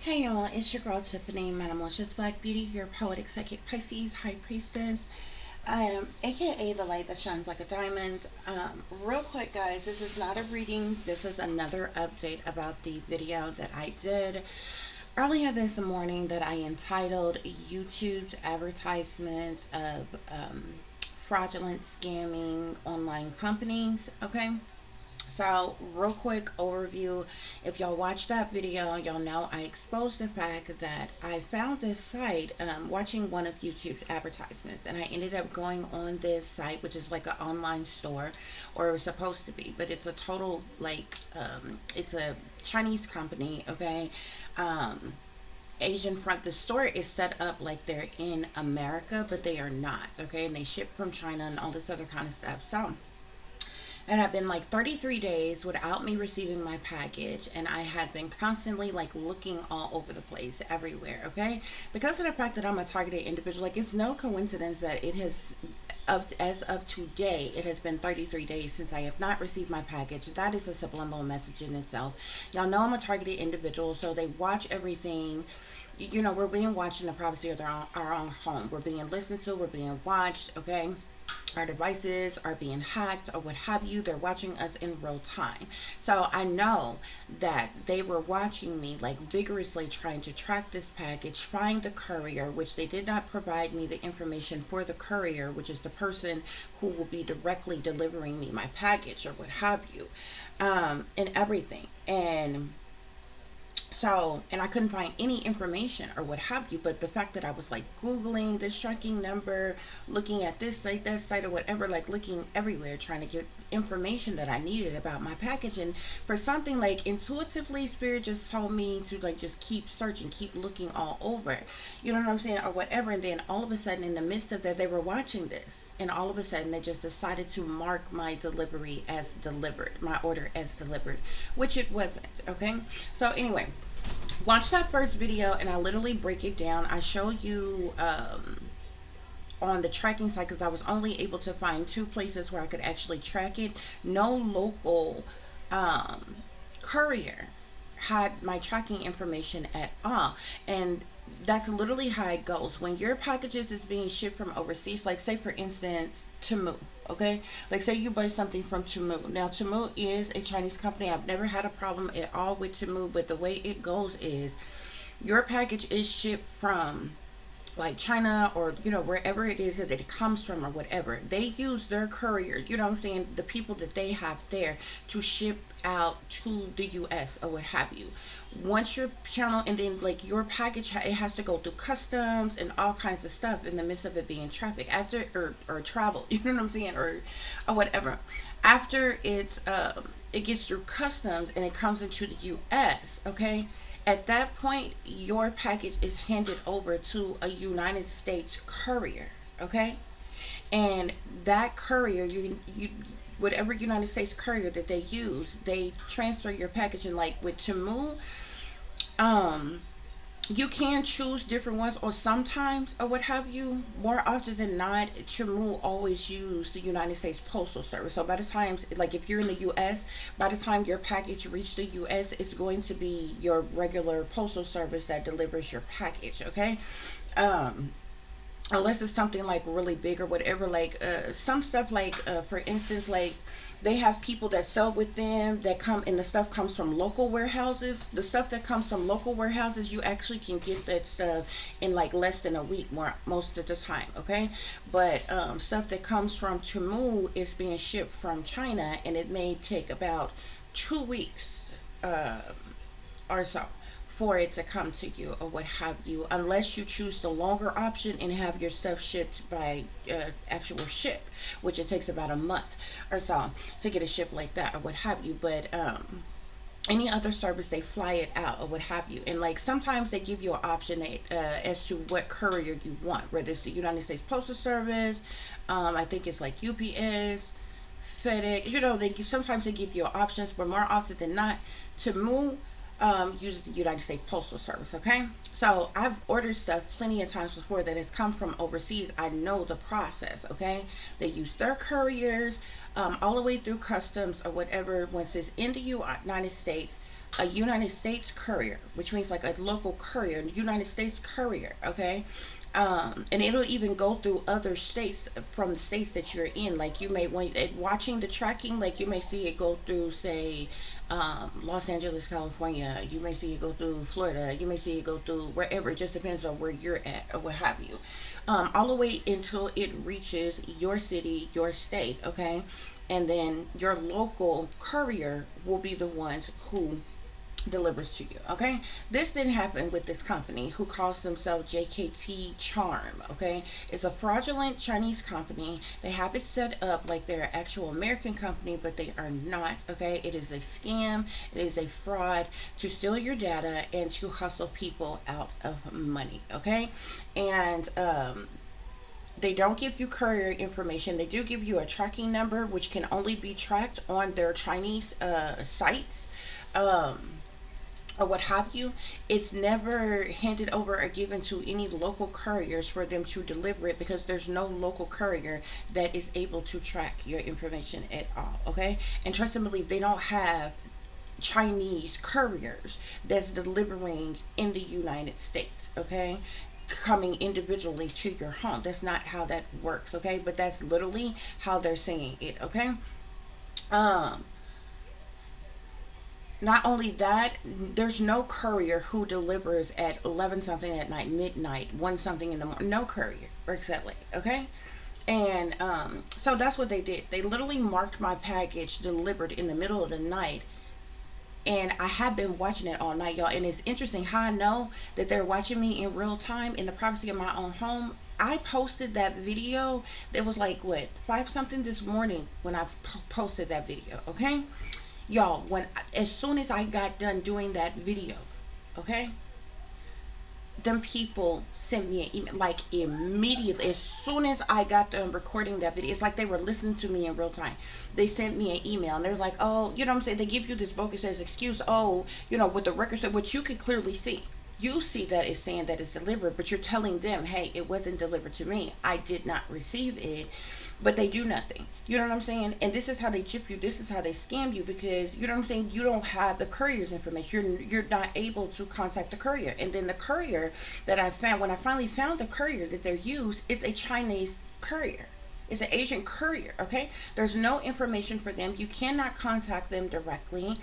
Hey y'all, it's your girl Tiffany, Malicious Black Beauty, your poetic psychic Pisces, High Priestess, aka the light that shines like a diamond. Real quick, guys, this is not a reading. This is another update about the video that I did earlier this morning that I entitled YouTube's advertisement of fraudulent scamming online companies. Okay. So, real quick overview. If y'all watched that video, y'all know I exposed the fact that I found this site watching one of YouTube's advertisements, and I ended up going on this site, which is like an online store, or it was supposed to be, but it's a total it's a Chinese company, okay? Um, Asian front. The store is set up like they're in America, but they are not, okay? And they ship from China and all this other kind of stuff. So it had been like 33 days without me receiving my package, and I had been constantly like looking all over the place, everywhere, okay? Because of the fact that I'm a targeted individual, like it's no coincidence that it has, as of today, it has been 33 days since I have not received my package. That is a subliminal message in itself. Y'all know I'm a targeted individual, so they watch everything. You know, we're being watched in the privacy of our own home. We're being listened to, we're being watched, okay? Our devices are being hacked or what have you. They're watching us in real time. So I know that they were watching me like vigorously trying to track this package, find the courier, which they did not provide me the information for the courier, which is the person who will be directly delivering me my package or what have you, and everything. And I couldn't find any information or what have you, but the fact that I was like Googling this tracking number, looking at this site, that site, or whatever, like looking everywhere, trying to get information that I needed about my package. And for something like intuitively, Spirit just told me to like just keep searching, keep looking all over. You know what I'm saying? Or whatever. And then all of a sudden, in the midst of that, they were watching this. And all of a sudden, they just decided to mark my delivery as delivered, my order as delivered, which it wasn't. Okay. So, anyway, watch that first video and I literally break it down. I show you on the tracking site, because I was only able to find two places where I could actually track it. No local um, courier had my tracking information at all. And that's literally how it goes when your packages is being shipped from overseas. Like, say for instance, Temu. Okay, like say you buy something from Temu. Now Temu is a Chinese company. I've never had a problem at all with Temu, but the way it goes is your package is shipped from like China, or you know, wherever it is that it comes from or whatever. They use their courier, you know what I'm saying, the people that they have there, to ship out to the US or what have you. Once your channel, and then like your package, it has to go through customs and all kinds of stuff in the midst of it being traffic after, or travel, you know what I'm saying, or whatever. After it gets through customs and it comes into the US, okay? At that point, your package is handed over to a United States courier, okay? And that courier, you whatever United States courier that they use, they transfer your package. And like with Temu, um, you can choose different ones, or sometimes, or what have you. More often than not, Temu always use the United States Postal Service. So by the time, like if you're in the US, by the time your package reaches the US, it's going to be your regular postal service that delivers your package, okay? um Unless it's something like really big or whatever, like some stuff, like for instance, like they have people that sell with them that come, and the stuff comes from local warehouses. The stuff that comes from local warehouses, you actually can get that stuff in like less than a week, more most of the time, okay? But stuff that comes from Temu is being shipped from China, and it may take about 2 weeks uh, or so for it to come to you or what have you, unless you choose the longer option and have your stuff shipped by actual ship, which it takes about a month or so to get a ship like that or what have you. But any other service, they fly it out or what have you. And like sometimes they give you an option as to what courier you want, whether it's the United States Postal Service, I think it's like UPS, FedEx, you know, they sometimes they give you options, but more often than not, to move, uses the United States Postal Service. Okay, so I've ordered stuff plenty of times before that has come from overseas. I know the process. Okay, they use their couriers all the way through customs or whatever. Once it's in the United States, a United States courier, which means like a local courier, United States courier, okay? And it'll even go through other states from the states that you're in. Like you may want watching the tracking, like you may see it go through, say, Los Angeles, California. You may see it go through Florida. You may see it go through wherever. It just depends on where you're at or what have you. All the way until it reaches your city, your state, okay? And then your local courier will be the ones who delivers to you. Okay, this didn't happen with this company who calls themselves Jkt-Charm. Okay, it's a fraudulent Chinese company. They have it set up like they're an actual American company, but they are not. Okay, it is a scam, it is a fraud to steal your data and to hustle people out of money. Okay, and they don't give you courier information. They do give you a tracking number, which can only be tracked on their Chinese sites. Or what have you. It's never handed over or given to any local couriers for them to deliver it, because there's no local courier that is able to track your information at all. Okay, and trust and believe, they don't have Chinese couriers that's delivering in the United States. Okay, coming individually to your home. That's not how that works. Okay, but that's literally how they're saying it. Okay. um Not only that, there's no courier who delivers at 11 something at night, midnight, 1 something in the morning. No courier works that way, okay? And so that's what they did. They literally marked my package delivered in the middle of the night. And I have been watching it all night, y'all. And it's interesting how I know that they're watching me in real time in the privacy of my own home. I posted that video. It was like, what, 5 something this morning when I posted that video, okay? Y'all, when as soon as I got done doing that video, okay, them people sent me an email like immediately. As soon as I got done recording that video, it's like they were listening to me in real time. They sent me an email and they're like, oh, you know what I'm saying? They give you this bogus as excuse. Oh, you know, with the record said, what you could clearly see. You see that it's saying that it's delivered, but you're telling them, hey, it wasn't delivered to me. I did not receive it. But they do nothing. You know what I'm saying? And this is how they chip you. This is how they scam you, because you know what I'm saying. You don't have the courier's information. You're not able to contact the courier. And then the courier that I found, when I finally found the courier that they're used, it's a Chinese courier. It's an Asian courier. Okay, there's no information for them. You cannot contact them directly.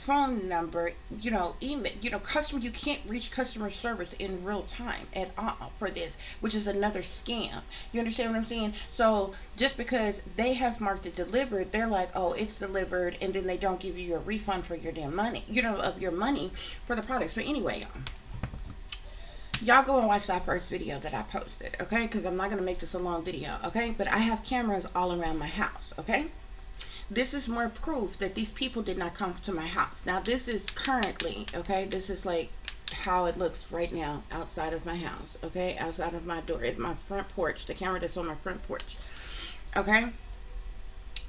Phone number, you know, email, you know, customer. You can't reach customer service in real time at all for this, which is another scam. You understand what I'm saying? So just because they have marked it delivered, they're like, oh, it's delivered, and then they don't give you a refund for your damn money. You know, of your money for the products. But anyway, y'all go and watch that first video that I posted, okay? Because I'm not going to make this a long video, okay? But I have cameras all around my house, okay? This is more proof that these people did not come to my house. Now, this is currently, okay? This is like how it looks right now outside of my house, okay? Outside of my door, at my front porch, the camera that's on my front porch, okay?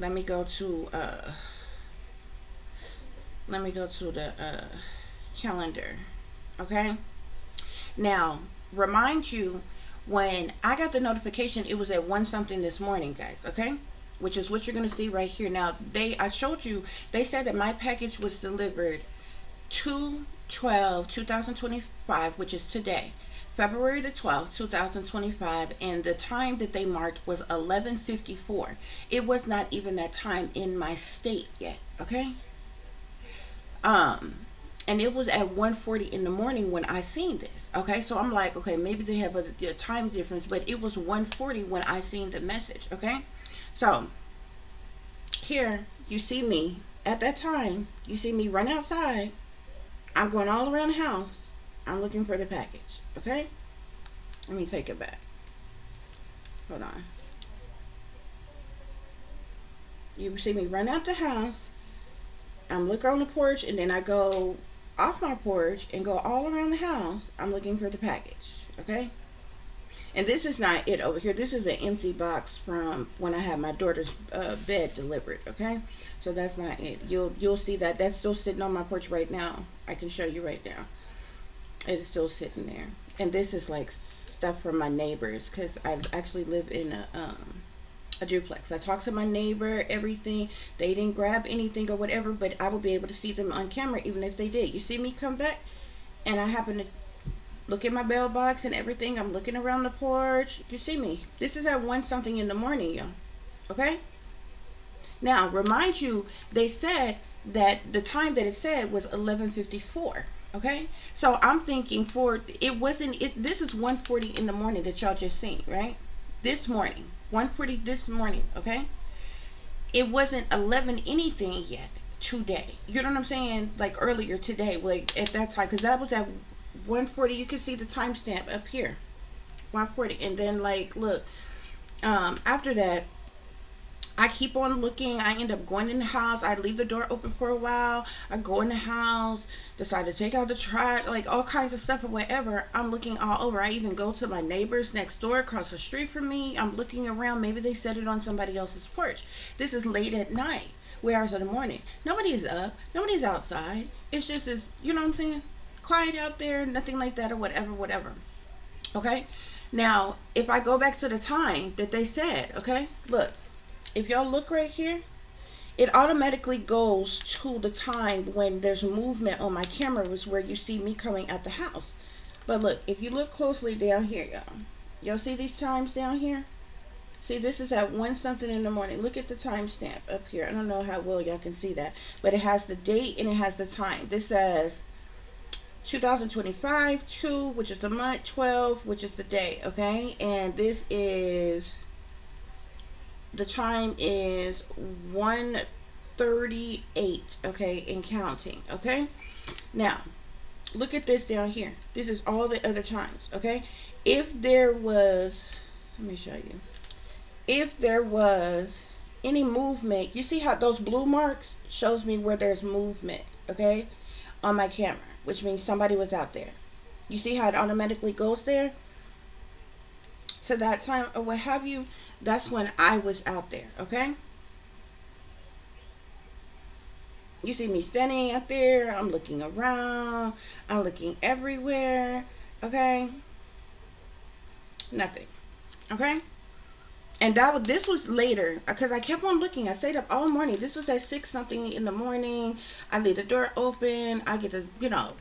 Let me go to, the calendar, okay? Now, remind you, when I got the notification, it was at 1 something this morning, guys, okay? Which is what you're going to see right here. Now, I showed you, they said that my package was delivered 2/12/2025, which is today, February the 12th, 2025, and the time that they marked was 11:54. It was not even that time in my state yet, okay? And it was at 1:40 in the morning when I seen this. Okay, so I'm like, okay, maybe they have a time difference, but it was 1:40 when I seen the message. Okay, so here you see me at that time. You see me run outside. I'm going all around the house. I'm looking for the package. Okay, let me take it back. Hold on. You see me run out the house. I'm looking on the porch, and then I go off my porch and go all around the house. I'm looking for the package, okay? And this is not it over here. This is an empty box from when I had my daughter's bed delivered, okay? So that's not it. You'll see that that's still sitting on my porch right now. I can show you right now. It's still sitting there. And this is like stuff from my neighbors, because I actually live in a A duplex. I talked to my neighbor, everything. They didn't grab anything or whatever, but I will be able to see them on camera even if they did. You see me come back and I happen to look at my mailbox and everything. I'm looking around the porch. You see me. This is at 1 something in the morning, y'all. Okay? Now, remind you, they said that the time that it said was 11:54. Okay? So I'm thinking for it wasn't it this is 1:40 in the morning that y'all just seen, right? This morning. 1:40 this morning, okay? It wasn't 11 anything yet today. You know what I'm saying? Like earlier today, like at that time, because that was at 1:40. You can see the timestamp up here, 1:40, and then like look, after that, I keep on looking. I end up going in the house. I leave the door open for a while. I go in the house, decide to take out the trash, like all kinds of stuff or whatever. I'm looking all over. I even go to my neighbors next door across the street from me. I'm looking around. Maybe they set it on somebody else's porch. This is late at night, wee hours of the morning. Nobody's up. Nobody's outside. It's just as, you know what I'm saying? Quiet out there, nothing like that or whatever, whatever. Okay? Now, if I go back to the time that they said, okay, look, if y'all look right here, it automatically goes to the time when there's movement on my camera is where you see me coming out the house. But look, if you look closely down here, y'all see these times down here? See, this is at 1 something in the morning. Look at the timestamp up here. I don't know how well y'all can see that, but it has the date and it has the time. This says 2025 2, which is the month, 12, which is the day, okay? And this is, the time is 1:38, okay, and counting, okay? Now, look at this down here. This is all the other times, okay? If there was, let me show you. If there was any movement, you see how those blue marks shows me where there's movement, okay, on my camera, which means somebody was out there. You see how it automatically goes there to that time or what have you? That's when I was out there, okay? You see me standing out there. I'm looking around. I'm looking everywhere, okay? Nothing, okay? And this was later because I kept on looking. I stayed up all morning. This was at 6 something in the morning. I leave the door open. I get to,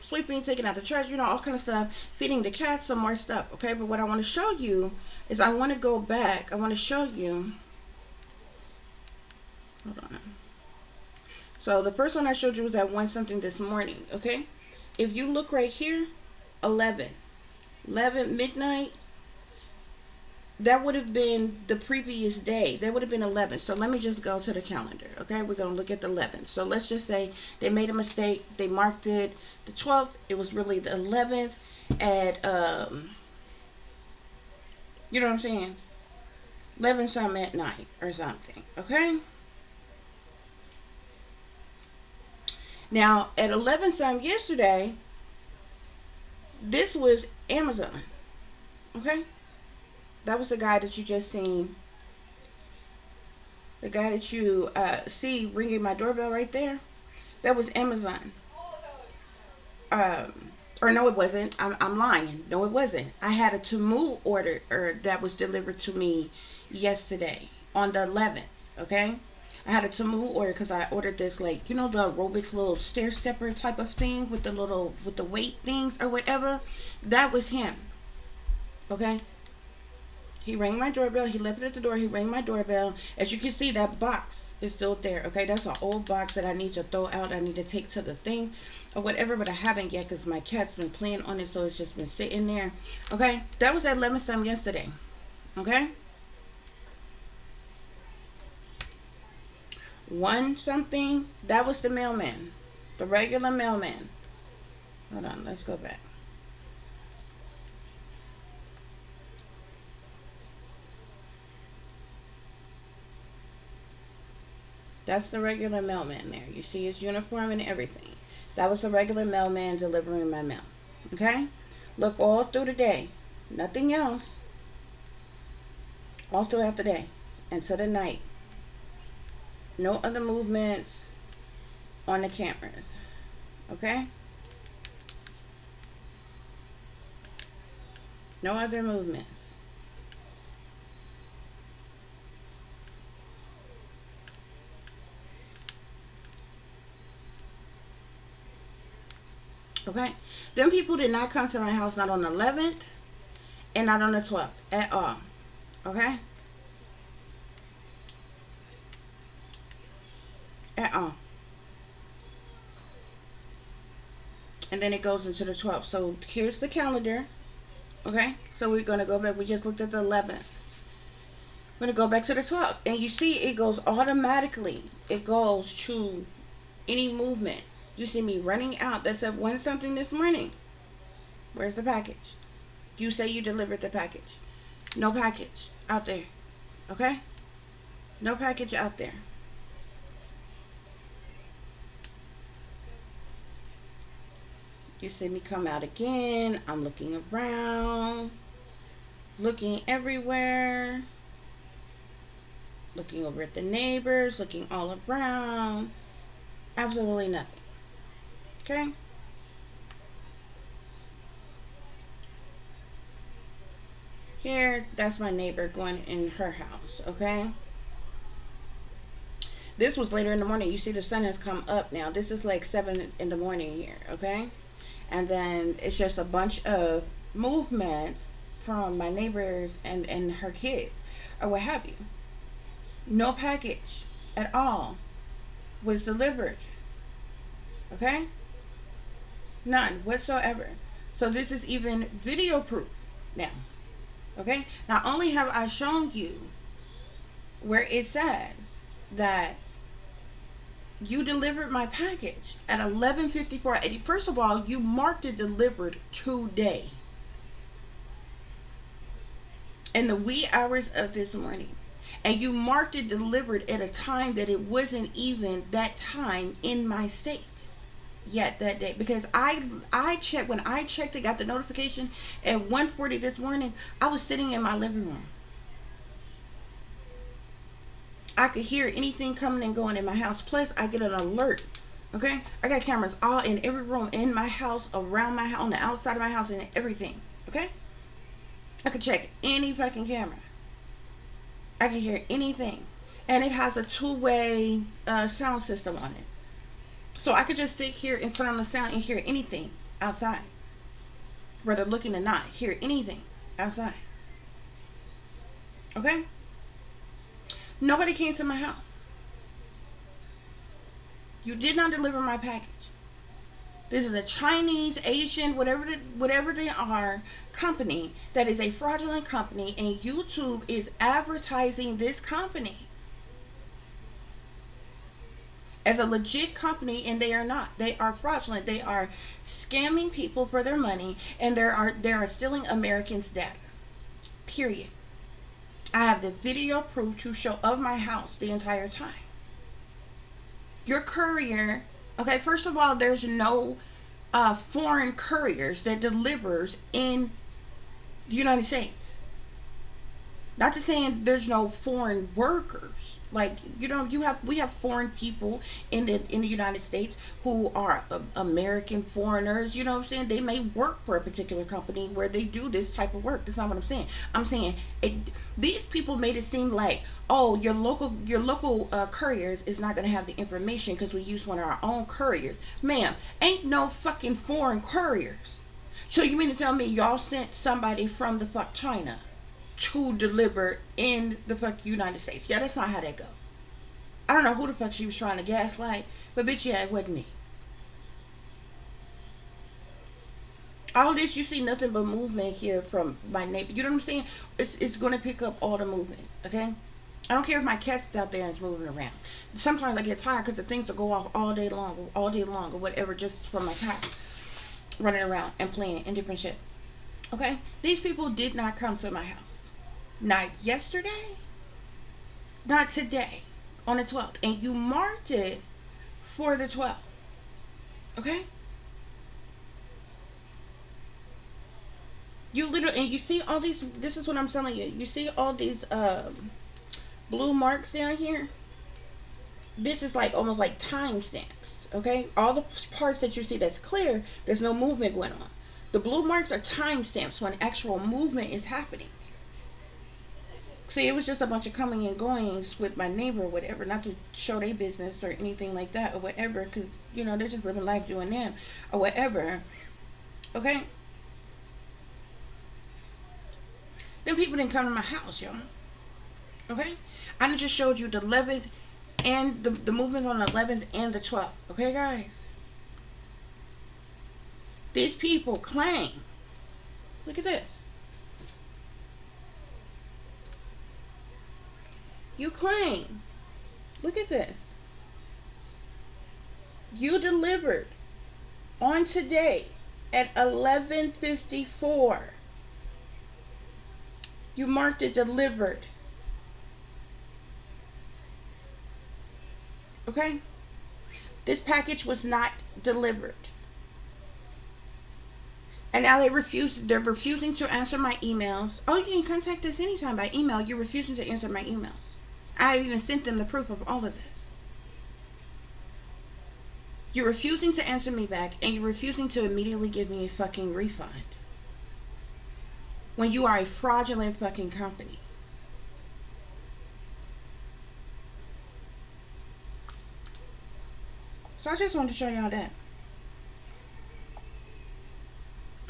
sweeping, taking out the trash, all kind of stuff, feeding the cats some more stuff. Okay, but what I want to show you is I want to go back. I want to show you. Hold on. So the first one I showed you was at 1 something this morning. Okay, if you look right here, 11 midnight. That would have been the previous day. That would have been 11. So let me just go to the calendar. Okay, we're going to look at the 11th. So let's just say they made a mistake. They marked it the 12th. It was really the 11th at, you know what I'm saying? 11 something at night or something. Okay. Now at 11 something yesterday, this was Amazon. Okay. That was the guy that you just seen. The guy that you see ringing my doorbell right there. That was Amazon. Or no, it wasn't. I'm lying. No, it wasn't. I had a Temu order that was delivered to me yesterday on the 11th. Okay. I had a Temu order because I ordered this, like, the aerobics little stair stepper type of thing with the weight things or whatever. That was him. Okay. He rang my doorbell. He left it at the door. He rang my doorbell. As you can see, that box is still there. Okay, that's an old box that I need to throw out. I need to take to the thing or whatever, but I haven't yet because my cat's been playing on it, so it's just been sitting there. Okay, that was at 11 some yesterday. Okay, 1 something. That was the mailman, the regular mailman. Hold on, let's go back. That's the regular mailman there. You see his uniform and everything. That was the regular mailman delivering my mail. Okay? Look all through the day. Nothing else. All throughout the day. Until the night. No other movements on the cameras. Okay? No other movements. Okay? Them people did not come to my house, not on the 11th and not on the 12th at all. Okay? At all. And then it goes into the 12th. So here's the calendar. Okay? So we're going to go back. We just looked at the 11th. We're going to go back to the 12th. And you see it goes automatically. It goes to any movement. You see me running out. That said, one something this morning. Where's the package? You say you delivered the package. No package out there. Okay? No package out there. You see me come out again. I'm looking around. Looking everywhere. Looking over at the neighbors. Looking all around. Absolutely nothing. Okay? Here, that's my neighbor going in her house. Okay? This was later in the morning. You see the sun has come up now. This is like 7 in the morning here. Okay? And then it's just a bunch of movements from my neighbors and her kids or what have you. No package at all was delivered. Okay? None whatsoever. So this is even video proof now. Okay? Not only have I shown you where it says that you delivered my package at 11:54. First of all, you marked it delivered today. In the wee hours of this morning. And you marked it delivered at a time that it wasn't even that time in my state yet that day. Because I checked, when I checked it, got the notification at 1:40 this morning, I was sitting in my living room. I could hear anything coming and going in my house. Plus, I get an alert. Okay? I got cameras all in every room in my house, around my house, on the outside of my house, and everything. Okay? I could check any fucking camera. I can hear anything. And it has a two-way sound system on it. So I could just sit here and turn on the sound and hear anything outside. Whether looking or not, hear anything outside. Okay? Nobody came to my house. You did not deliver my package. This is a Chinese, Asian, whatever they are, company that is a fraudulent company, and YouTube is advertising this company as a legit company, and they are not. They are fraudulent. They are scamming people for their money, and they are stealing Americans' data. Period. I have the video proof to show of my house the entire time. Your courier, okay, first of all, there's no foreign couriers that delivers in the United States. Not to saying there's no foreign workers. Like, you know, we have foreign people in the United States who are American foreigners. You know what I'm saying? They may work for a particular company where they do this type of work. That's not what I'm saying. I'm saying these people made it seem like, oh, your local couriers is not going to have the information because we use one of our own couriers. Ma'am, ain't no fucking foreign couriers. So you mean to tell me y'all sent somebody from the fuck China to deliver in the fuck United States? Yeah, that's not how that go. I don't know who the fuck she was trying to gaslight, but bitch, yeah, it wasn't me. All this, you see nothing but movement here from my neighbor. You know what I'm saying? It's going to pick up all the movement, okay? I don't care if my cat's out there and is moving around. Sometimes I get tired because the things will go off all day long, or whatever, just from my cat running around and playing and different shit. Okay? These people did not come to my house. Not yesterday, not today, on the 12th. And you marked it for the 12th. Okay? You literally, and you see all these, this is what I'm telling you. You see all these blue marks down here? This is like almost like time stamps. Okay? All the parts that you see that's clear, there's no movement going on. The blue marks are time stamps when actual movement is happening. See, it was just a bunch of coming and goings with my neighbor or whatever, not to show their business or anything like that or whatever, because, you know, they're just living life doing them or whatever. Okay? Then people didn't come to my house, y'all. Okay? I just showed you the 11th and the movement on the 11th and the 12th. Okay, guys? These people claim, look at this. You claim, look at this. You delivered on today at 11:54. You marked it delivered. Okay? This package was not delivered. And now they're refusing to answer my emails. Oh, you can contact us anytime by email. You're refusing to answer my emails. I even sent them the proof of all of this. You're refusing to answer me back, and you're refusing to immediately give me a fucking refund. When you are a fraudulent fucking company. So I just wanted to show y'all that.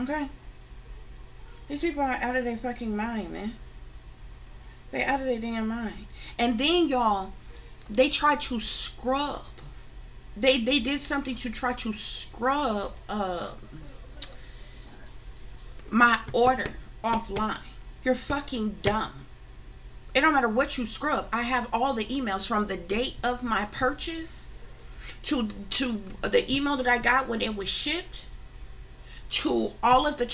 Okay? These people are out of their fucking mind, man. They out of their damn mind. And then, y'all, they try to scrub. They did something to try to scrub my order offline. You're fucking dumb. It don't matter what you scrub. I have all the emails from the date of my purchase to the email that I got when it was shipped, to all of the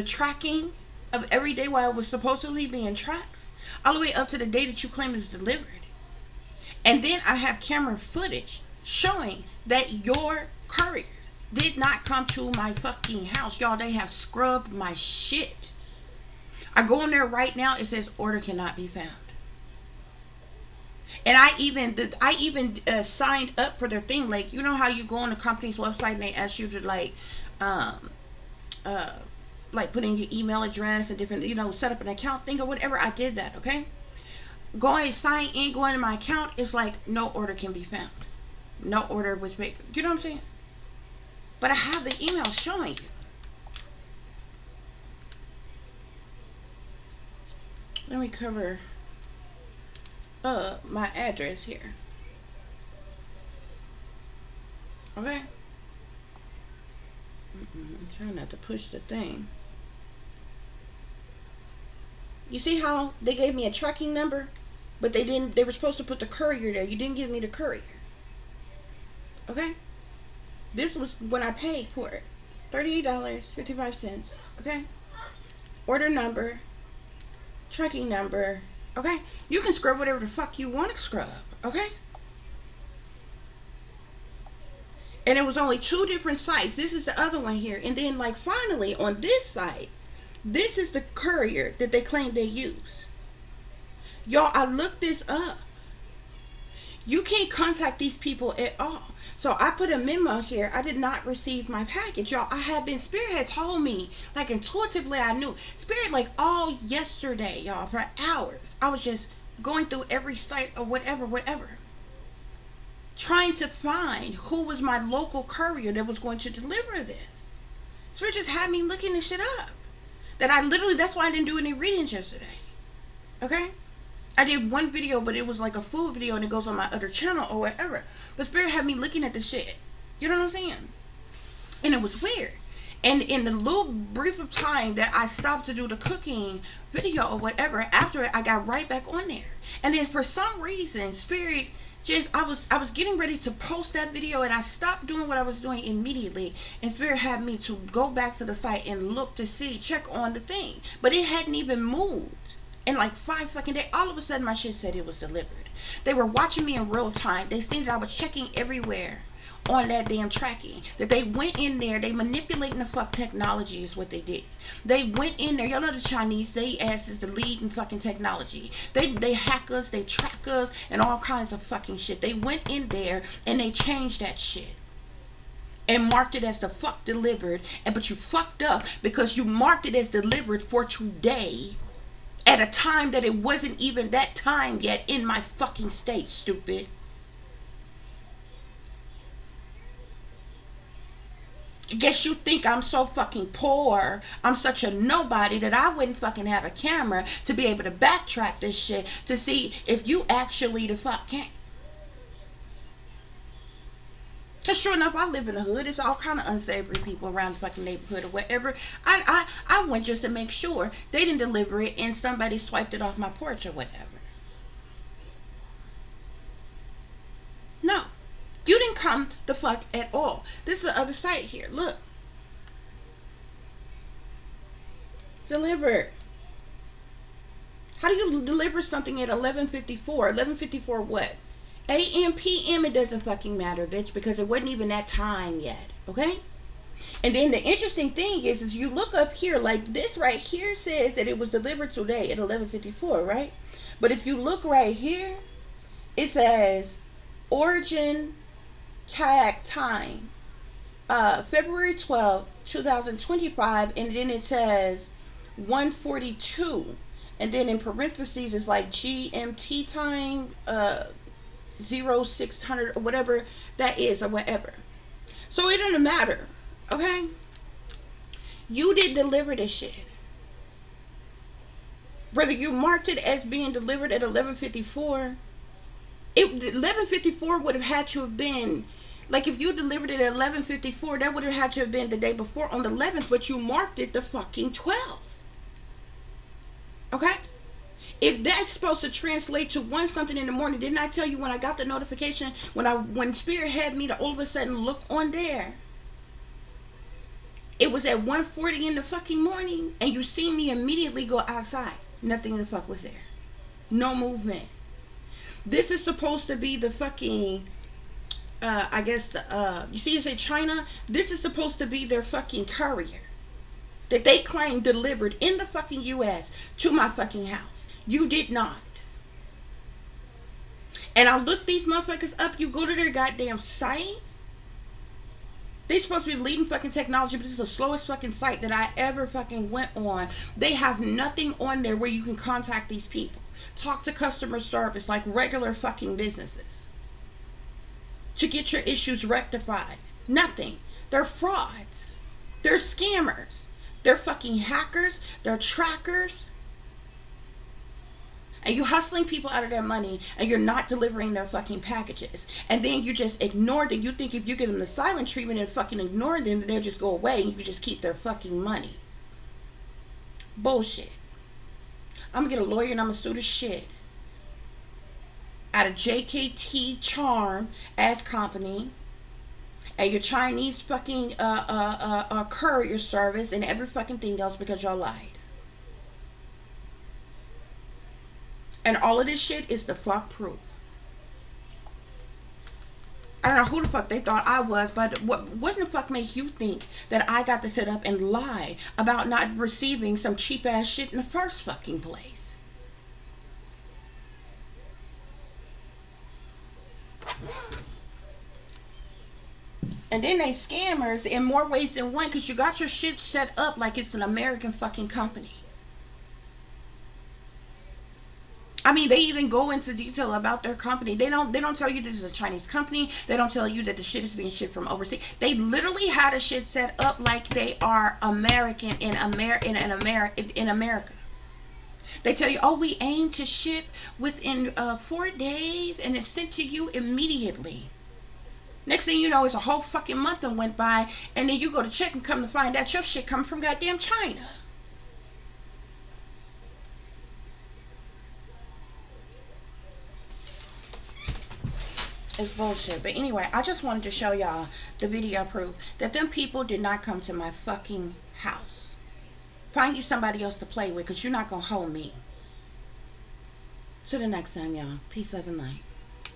tracking of every day while it was supposedly being tracked, all the way up to the day that you claim is delivered. And then I have camera footage showing that your couriers did not come to my fucking house. Y'all, they have scrubbed my shit. I go in there right now, it says order cannot be found. And I even signed up for their thing. Like, you know how you go on the company's website and they ask you to like put in your email address and different, you know, set up an account thing or whatever. I did that, okay? Go ahead, sign in, go into my account. It's like, no order can be found. No order was made. You know what I'm saying? But I have the email showing you. Let me cover my address here. Okay? I'm trying not to push the thing. You see how they gave me a tracking number, but they didn't. They were supposed to put the courier there. You didn't give me the courier. Okay? This was when I paid for it. $38.55. Okay? Order number, tracking number. Okay? You can scrub whatever the fuck you want to scrub. Okay? And it was only 2 different sites. This is the other one here. And then, like, finally, on this site, this is the courier that they claim they use. Y'all, I looked this up. You can't contact these people at all. So I put a memo here. I did not receive my package. Y'all, I have been, Spirit had told me, like, intuitively I knew. Spirit, like, all yesterday, y'all, for hours, I was just going through every site or whatever. Trying to find who was my local courier that was going to deliver this. Spirit just had me looking this shit up. That's why I didn't do any readings yesterday. Okay? I did one video, but it was like a food video and it goes on my other channel or whatever. But Spirit had me looking at the shit. You know what I'm saying? And it was weird. And in the little brief of time that I stopped to do the cooking video or whatever, after it, I got right back on there. And then for some reason, Spirit just, I was getting ready to post that video and I stopped doing what I was doing immediately, and Spirit had me to go back to the site and look to see, check on the thing. But it hadn't even moved in like 5 fucking days. All of a sudden my shit said it was delivered. They were watching me in real time. They seen that I was checking everywhere on that damn tracking, that they went in there, they manipulating the fuck technology is what they did. They went in there, y'all know the Chinese, they ass is the lead in fucking technology. They hack us, they track us, and all kinds of fucking shit. They went in there and they changed that shit and marked it as the fuck delivered. But you fucked up because you marked it as delivered for today At a time that it wasn't even that time yet in my fucking state, stupid. Guess you think I'm so fucking poor, I'm such a nobody that I wouldn't fucking have a camera to be able to backtrack this shit to see if you actually the fuck can. Cause sure enough, I live in the hood. It's all kind of unsavory people around the fucking neighborhood or whatever. I went just to make sure they didn't deliver it and somebody swiped it off my porch or whatever. No, you didn't come the fuck at all. This is the other site here. Look, delivered. How do you deliver something at 11:54? 11:54 what? AM, PM, it doesn't fucking matter, bitch, because it wasn't even that time yet, okay? And then the interesting thing is you look up here, like this right here says that it was delivered today at 11:54, right? But if you look right here, it says origin tag time, February 12th, 2025, and then it says 1:42, and then in parentheses it's like GMT time, 0600 or whatever that is or whatever. So it doesn't matter, okay? You didn't deliver this shit. Whether you marked it as being delivered at 11:54, 11:54 would have had to have been, like if you delivered it at 11:54, that would have had to have been the day before on the 11th, but you marked it the fucking 12th. Okay? If that's supposed to translate to 1 something in the morning, didn't I tell you when I got the notification, when Spirit had me to all of a sudden look on there, it was at 1:40 in the fucking morning, and you see me immediately go outside. Nothing the fuck was there. No movement. This is supposed to be the fucking, I guess, you see you say China? This is supposed to be their fucking courier that they claim delivered in the fucking U.S. to my fucking house. You did not. And I looked these motherfuckers up. You go to their goddamn site. They supposed to be leading fucking technology, but this is the slowest fucking site that I ever fucking went on. They have nothing on there where you can contact these people. Talk to customer service like regular fucking businesses to get your issues rectified. Nothing. They're frauds. They're scammers. They're fucking hackers. They're trackers. And you're hustling people out of their money, and you're not delivering their fucking packages. And then you just ignore them. You think if you give them the silent treatment and fucking ignore them, they'll just go away and you can just keep their fucking money. Bullshit. I'm gonna get a lawyer and I'm gonna sue the shit out of Jkt-Charm ass company and your Chinese fucking courier service and every fucking thing else because y'all lied. And all of this shit is the fuck proof. I don't know who the fuck they thought I was, but what the fuck makes you think that I got to sit up and lie about not receiving some cheap ass shit in the first fucking place? And then they scammers in more ways than one, because you got your shit set up like it's an American fucking company. I mean, they even go into detail about their company. They don't tell you this is a Chinese company. They don't tell you that the shit is being shipped from overseas. They literally had a shit set up like they are American in America. They tell you, oh, we aim to ship within 4 days, and it's sent to you immediately. Next thing you know, it's a whole fucking month that went by, and then you go to check and come to find out your shit coming from goddamn China. It's bullshit. But anyway, I just wanted to show y'all the video proof that them people did not come to my fucking house. Find you somebody else to play with, because you're not going to hold me. Till the next time, y'all. Peace, love, and light.